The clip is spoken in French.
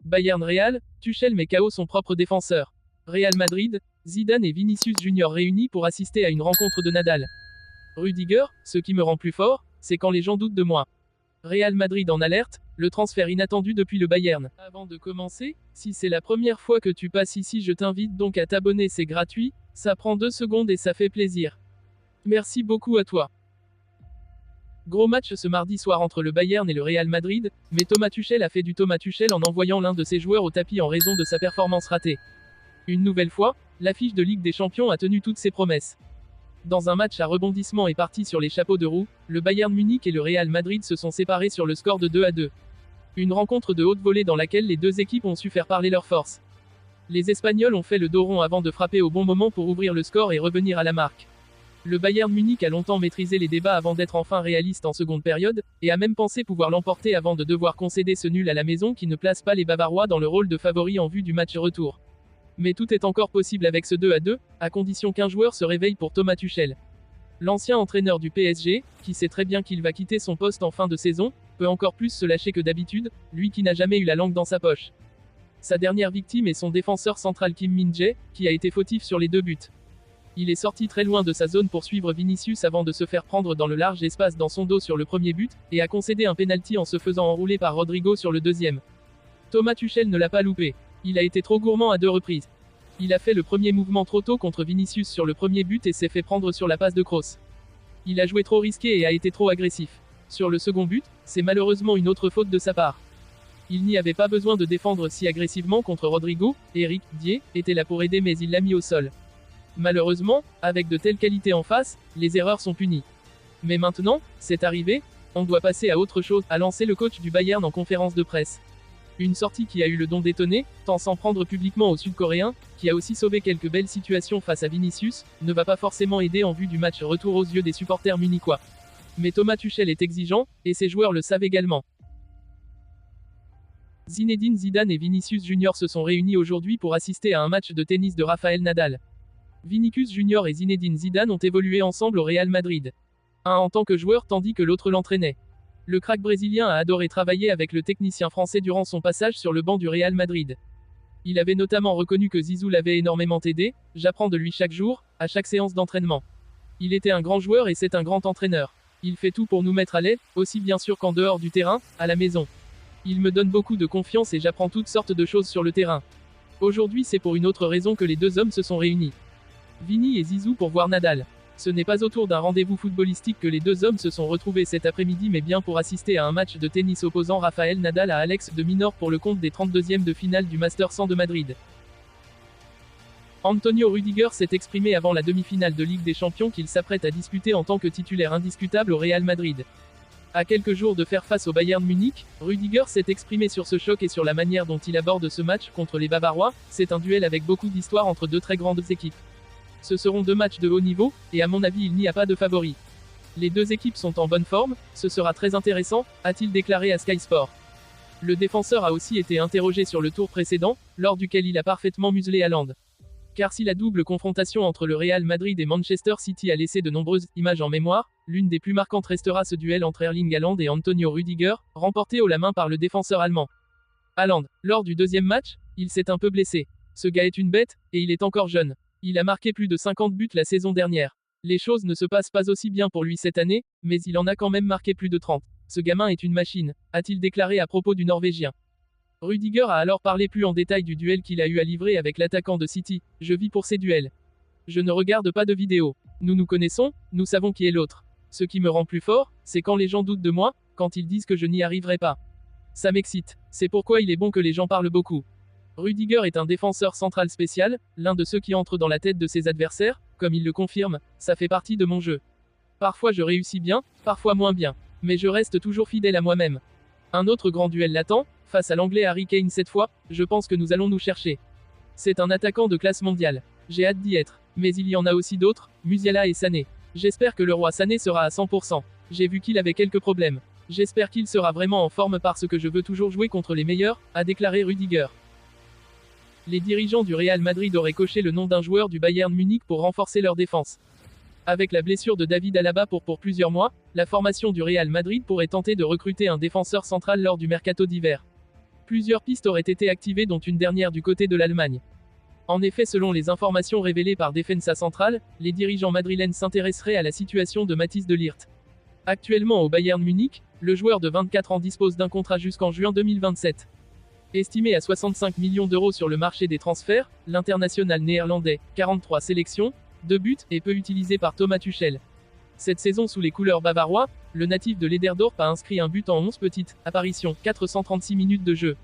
Bayern Real, Tuchel met KO son propre défenseur. Real Madrid, Zidane et Vinicius Junior réunis pour assister à une rencontre de Nadal. Rudiger, ce qui me rend plus fort, c'est quand les gens doutent de moi. Real Madrid en alerte, le transfert inattendu depuis le Bayern. Avant de commencer, si c'est la première fois que tu passes ici, je t'invite donc à t'abonner, c'est gratuit, ça prend 2 secondes et ça fait plaisir. Merci beaucoup à toi. Gros match ce mardi soir entre le Bayern et le Real Madrid, mais Thomas Tuchel a fait du Thomas Tuchel en envoyant l'un de ses joueurs au tapis en raison de sa performance ratée. Une nouvelle fois, l'affiche de Ligue des Champions a tenu toutes ses promesses. Dans un match à rebondissement et parti sur les chapeaux de roue, le Bayern Munich et le Real Madrid se sont séparés sur le score de 2-2. Une rencontre de haute volée dans laquelle les deux équipes ont su faire parler leurs forces. Les Espagnols ont fait le dos rond avant de frapper au bon moment pour ouvrir le score et revenir à la marque. Le Bayern Munich a longtemps maîtrisé les débats avant d'être enfin réaliste en seconde période, et a même pensé pouvoir l'emporter avant de devoir concéder ce nul à la maison qui ne place pas les Bavarois dans le rôle de favoris en vue du match retour. Mais tout est encore possible avec ce 2-2, à condition qu'un joueur se réveille pour Thomas Tuchel. L'ancien entraîneur du PSG, qui sait très bien qu'il va quitter son poste en fin de saison, peut encore plus se lâcher que d'habitude, lui qui n'a jamais eu la langue dans sa poche. Sa dernière victime est son défenseur central Kim Min-jae, qui a été fautif sur les 2 buts. Il est sorti très loin de sa zone pour suivre Vinicius avant de se faire prendre dans le large espace dans son dos sur le premier but, et a concédé un pénalty en se faisant enrouler par Rodrigo sur le deuxième. Thomas Tuchel ne l'a pas loupé. Il a été trop gourmand à 2 reprises. Il a fait le premier mouvement trop tôt contre Vinicius sur le premier but et s'est fait prendre sur la passe de Kroos. Il a joué trop risqué et a été trop agressif. Sur le second but, c'est malheureusement une autre faute de sa part. Il n'y avait pas besoin de défendre si agressivement contre Rodrigo, Eric Dier était là pour aider mais il l'a mis au sol. Malheureusement, avec de telles qualités en face, les erreurs sont punies. Mais maintenant, c'est arrivé, on doit passer à autre chose, a lancé le coach du Bayern en conférence de presse. Une sortie qui a eu le don d'étonner, tant s'en prendre publiquement au Sud-Coréen, qui a aussi sauvé quelques belles situations face à Vinicius, ne va pas forcément aider en vue du match retour aux yeux des supporters munichois. Mais Thomas Tuchel est exigeant, et ses joueurs le savent également. Zinedine Zidane et Vinicius Junior se sont réunis aujourd'hui pour assister à un match de tennis de Rafael Nadal. Vinicius Junior et Zinedine Zidane ont évolué ensemble au Real Madrid. Un en tant que joueur tandis que l'autre l'entraînait. Le crack brésilien a adoré travailler avec le technicien français durant son passage sur le banc du Real Madrid. Il avait notamment reconnu que Zizou l'avait énormément aidé, j'apprends de lui chaque jour, à chaque séance d'entraînement. Il était un grand joueur et c'est un grand entraîneur. Il fait tout pour nous mettre à l'aise, aussi bien sûr qu'en dehors du terrain, à la maison. Il me donne beaucoup de confiance et j'apprends toutes sortes de choses sur le terrain. Aujourd'hui c'est pour une autre raison que les 2 hommes se sont réunis. Vini et Zizou pour voir Nadal. Ce n'est pas autour d'un rendez-vous footballistique que les 2 hommes se sont retrouvés cet après-midi mais bien pour assister à un match de tennis opposant Rafael Nadal à Alex de Minaur pour le compte des 32e de finale du Masters 100 de Madrid. Antonio Rudiger s'est exprimé avant la demi-finale de Ligue des Champions qu'il s'apprête à disputer en tant que titulaire indiscutable au Real Madrid. À quelques jours de faire face au Bayern Munich, Rudiger s'est exprimé sur ce choc et sur la manière dont il aborde ce match contre les Bavarois. C'est un duel avec beaucoup d'histoire entre 2 très grandes équipes. Ce seront 2 matchs de haut niveau, et à mon avis il n'y a pas de favori. Les 2 équipes sont en bonne forme, ce sera très intéressant, a-t-il déclaré à Sky Sport. Le défenseur a aussi été interrogé sur le tour précédent, lors duquel il a parfaitement muselé Haaland. Car si la double confrontation entre le Real Madrid et Manchester City a laissé de nombreuses images en mémoire, l'une des plus marquantes restera ce duel entre Erling Haaland et Antonio Rudiger, remporté haut la main par le défenseur allemand. Haaland, lors du 2e match, il s'est un peu blessé. Ce gars est une bête, et il est encore jeune. Il a marqué plus de 50 buts la saison dernière. Les choses ne se passent pas aussi bien pour lui cette année, mais il en a quand même marqué plus de 30. Ce gamin est une machine, a-t-il déclaré à propos du Norvégien. Rudiger a alors parlé plus en détail du duel qu'il a eu à livrer avec l'attaquant de City. Je vis pour ces duels. Je ne regarde pas de vidéos. Nous nous connaissons, nous savons qui est l'autre. Ce qui me rend plus fort, c'est quand les gens doutent de moi, quand ils disent que je n'y arriverai pas. Ça m'excite. C'est pourquoi il est bon que les gens parlent beaucoup. Rudiger est un défenseur central spécial, l'un de ceux qui entrent dans la tête de ses adversaires, comme il le confirme, ça fait partie de mon jeu. Parfois je réussis bien, parfois moins bien. Mais je reste toujours fidèle à moi-même. Un autre grand duel l'attend, face à l'anglais Harry Kane cette fois, je pense que nous allons nous chercher. C'est un attaquant de classe mondiale. J'ai hâte d'y être. Mais il y en a aussi d'autres, Musiala et Sané. J'espère que le roi Sané sera à 100%. J'ai vu qu'il avait quelques problèmes. J'espère qu'il sera vraiment en forme parce que je veux toujours jouer contre les meilleurs, a déclaré Rudiger. Les dirigeants du Real Madrid auraient coché le nom d'un joueur du Bayern Munich pour renforcer leur défense. Avec la blessure de David Alaba pour plusieurs mois, la formation du Real Madrid pourrait tenter de recruter un défenseur central lors du mercato d'hiver. Plusieurs pistes auraient été activées dont une dernière du côté de l'Allemagne. En effet, selon les informations révélées par Defensa Central, les dirigeants madrilènes s'intéresseraient à la situation de Mathys de Ligt. Actuellement au Bayern Munich, le joueur de 24 ans dispose d'un contrat jusqu'en juin 2027. Estimé à 65 millions d'euros sur le marché des transferts, l'international néerlandais, 43 sélections, 2 buts, est peu utilisé par Thomas Tuchel. Cette saison sous les couleurs bavarois, le natif de Lederdorp a inscrit un but en 11 petites apparitions, 436 minutes de jeu.